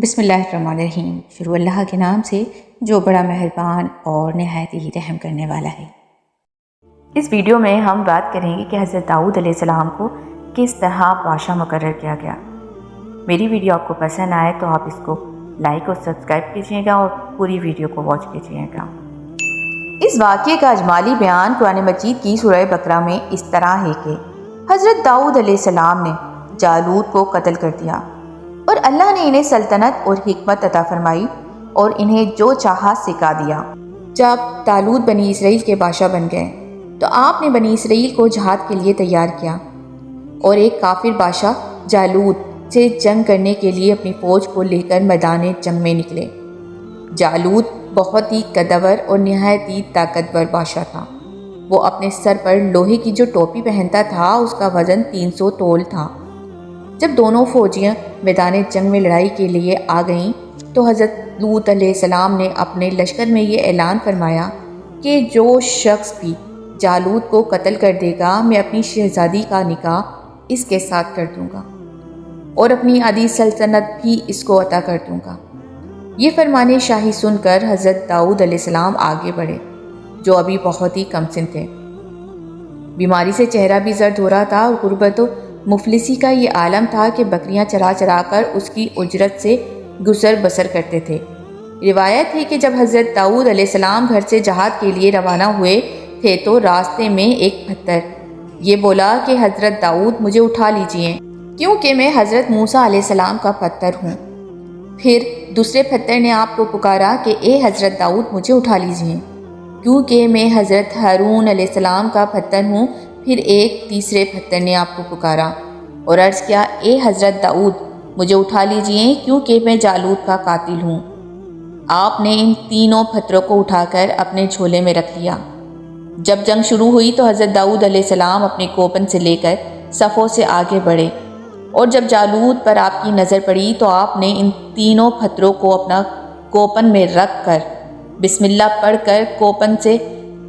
بسم اللہ الرحمن الرحیم۔ شروع اللہ کے نام سے جو بڑا مہربان اور نہایت ہی رحم کرنے والا ہے۔ اس ویڈیو میں ہم بات کریں گے کہ حضرت داؤد علیہ السلام کو کس طرح بادشاہ مقرر کیا گیا۔ میری ویڈیو آپ کو پسند آئے تو آپ اس کو لائک اور سبسکرائب کیجیے گا اور پوری ویڈیو کو واچ کیجیے گا۔ اس واقعے کا اجمالی بیان قرآن مجید کی سورہ بقرہ میں اس طرح ہے کہ حضرت داؤد علیہ السلام نے جالوت کو قتل کر دیا اور اللہ نے انہیں سلطنت اور حکمت عطا فرمائی اور انہیں جو چاہا سکھا دیا۔ جب طالوت بنی اسرائیل کے بادشاہ بن گئے تو آپ نے بنی اسرائیل کو جہاد کے لیے تیار کیا اور ایک کافر بادشاہ جالوت سے جنگ کرنے کے لیے اپنی فوج کو لے کر میدان جنگ میں نکلے۔ جالوت بہت ہی قدور اور نہایت ہی طاقتور بادشاہ تھا۔ وہ اپنے سر پر لوہے کی جو ٹوپی پہنتا تھا اس کا وزن 300 تول تھا۔ جب دونوں فوجیاں میدان جنگ میں لڑائی کے لیے آ گئیں تو حضرت لوط علیہ السلام نے اپنے لشکر میں یہ اعلان فرمایا کہ جو شخص بھی جالوت کو قتل کر دے گا میں اپنی شہزادی کا نکاح اس کے ساتھ کر دوں گا اور اپنی آدھی سلطنت بھی اس کو عطا کر دوں گا۔ یہ فرمان شاہی سن کر حضرت داؤد علیہ السلام آگے بڑھے جو ابھی بہت ہی کم سن تھے۔ بیماری سے چہرہ بھی زرد ہو رہا تھا اور غربت و مفلسی کا یہ عالم تھا کہ بکریاں چرا چرا کر اس کی اجرت سے گزر بسر کرتے تھے۔ روایت ہے کہ جب حضرت داؤد علیہ السلام گھر سے جہاد کے لیے روانہ ہوئے تھے تو راستے میں ایک پتھر یہ بولا کہ حضرت داؤد مجھے اٹھا لیجئے کیونکہ میں حضرت موسیٰ علیہ السلام کا پتھر ہوں۔ پھر دوسرے پتھر نے آپ کو پکارا کہ اے حضرت داؤد مجھے اٹھا لیجئے کیونکہ میں حضرت ہارون علیہ السلام کا پتھر ہوں۔ پھر ایک تیسرے پتھر نے آپ کو پکارا اور عرض کیا اے حضرت داؤد مجھے اٹھا لیجئے کیونکہ میں جالوت کا قاتل ہوں۔ آپ نے ان تینوں پتھروں کو اٹھا کر اپنے جھولے میں رکھ لیا۔ جب جنگ شروع ہوئی تو حضرت داؤد علیہ السلام اپنے کوپن سے لے کر صفوں سے آگے بڑھے اور جب جالوت پر آپ کی نظر پڑی تو آپ نے ان تینوں پتھروں کو اپنا کوپن میں رکھ کر بسم اللہ پڑھ کر کوپن سے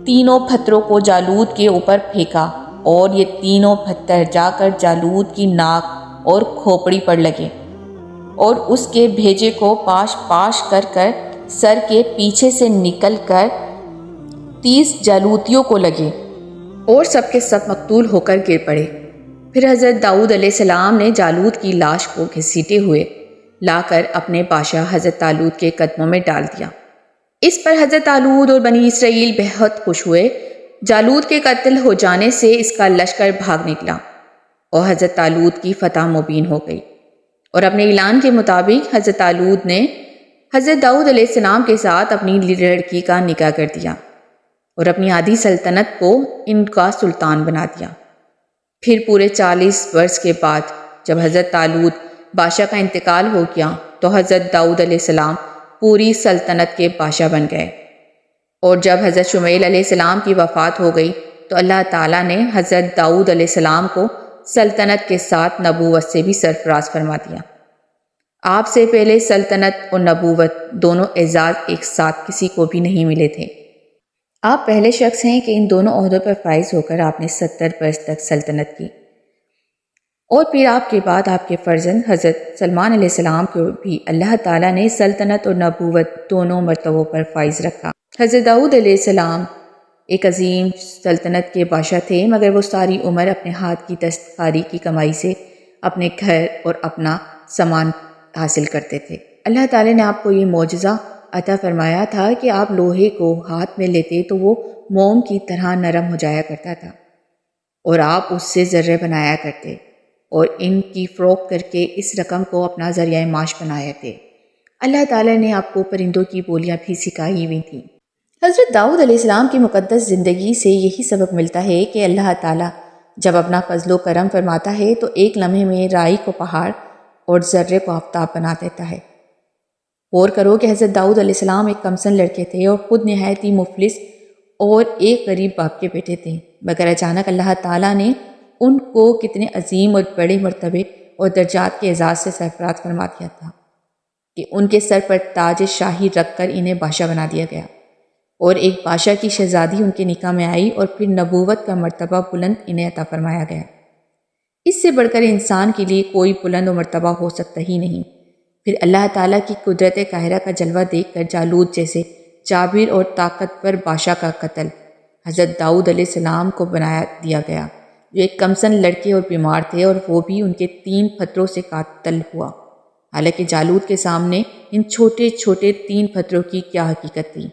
تینوں پتھروں کو جالوت کے اوپر پھینکا اور یہ تینوں پتھر جا کر جالوت کی ناک اور کھوپڑی پر لگے اور اس کے بھیجے کو پاش پاش کر کر سر کے پیچھے سے نکل کر 30 جالوتیوں کو لگے اور سب کے سب مقتول ہو کر گر پڑے۔ پھر حضرت داؤد علیہ السلام نے جالوت کی لاش کو گھسیٹے ہوئے لا کر اپنے بادشاہ حضرت طالوت کے قدموں میں ڈال دیا۔ اس پر حضرت طالوت اور بنی اسرائیل بہت خوش ہوئے۔ جالوت کے قتل ہو جانے سے اس کا لشکر بھاگ نکلا اور حضرت طالوت کی فتح مبین ہو گئی اور اپنے اعلان کے مطابق حضرت طالوت نے حضرت داؤد علیہ السلام کے ساتھ اپنی لڑکی کا نکاح کر دیا اور اپنی آدھی سلطنت کو ان کا سلطان بنا دیا۔ پھر پورے 40 برس کے بعد جب حضرت طالوت بادشاہ کا انتقال ہو گیا تو حضرت داؤد علیہ السلام پوری سلطنت کے بادشاہ بن گئے اور جب حضرت شمیل علیہ السلام کی وفات ہو گئی تو اللہ تعالیٰ نے حضرت داؤد علیہ السلام کو سلطنت کے ساتھ نبوت سے بھی سرفراز فرما دیا۔ آپ سے پہلے سلطنت اور نبوت دونوں اعزاز ایک ساتھ کسی کو بھی نہیں ملے تھے۔ آپ پہلے شخص ہیں کہ ان دونوں عہدوں پر فائز ہو کر آپ نے 70 برس تک سلطنت کی اور پھر آپ کے بعد آپ کے فرزند حضرت سلمان علیہ السلام کو بھی اللہ تعالیٰ نے سلطنت اور نبوت دونوں مرتبوں پر فائز رکھا۔ حضرت داؤد علیہ السلام ایک عظیم سلطنت کے بادشاہ تھے مگر وہ ساری عمر اپنے ہاتھ کی دستکاری کی کمائی سے اپنے گھر اور اپنا سامان حاصل کرتے تھے۔ اللہ تعالیٰ نے آپ کو یہ معجزہ عطا فرمایا تھا کہ آپ لوہے کو ہاتھ میں لیتے تو وہ موم کی طرح نرم ہو جایا کرتا تھا اور آپ اس سے ذرے بنایا کرتے اور ان کی فروخت کر کے اس رقم کو اپنا ذریعہ معاش بنایا تھے۔ اللہ تعالیٰ نے آپ کو پرندوں کی بولیاں بھی سکھائی ہوئی تھیں۔ حضرت داؤد علیہ السلام کی مقدس زندگی سے یہی سبق ملتا ہے کہ اللہ تعالیٰ جب اپنا فضل و کرم فرماتا ہے تو ایک لمحے میں رائی کو پہاڑ اور ذرے کو آفتاب بنا دیتا ہے۔ غور کرو کہ حضرت داؤد علیہ السلام ایک کمسن لڑکے تھے اور خود نہایت ہی مفلس اور ایک غریب باپ کے بیٹے تھے، مگر اچانک اللہ تعالیٰ نے ان کو کتنے عظیم اور بڑے مرتبے اور درجات کے اعزاز سے سرفراز فرما دیا تھا کہ ان کے سر پر تاج شاہی رکھ کر انہیں بادشاہ بنا دیا گیا اور ایک بادشاہ کی شہزادی ان کے نکاح میں آئی اور پھر نبوت کا مرتبہ بلند انہیں عطا فرمایا گیا۔ اس سے بڑھ کر انسان کے لیے کوئی بلند و مرتبہ ہو سکتا ہی نہیں۔ پھر اللہ تعالیٰ کی قدرت قاہرہ کا جلوہ دیکھ کر جالوت جیسے جابر اور طاقتور بادشاہ کا قتل حضرت داؤد علیہ السلام کو بنا دیا گیا، جو ایک کمسن لڑکے اور بیمار تھے، اور وہ بھی ان کے 3 پتھروں سے قتل ہوا۔ حالانکہ جالوت کے سامنے ان چھوٹے چھوٹے 3 پتھروں کی کیا حقیقت تھی؟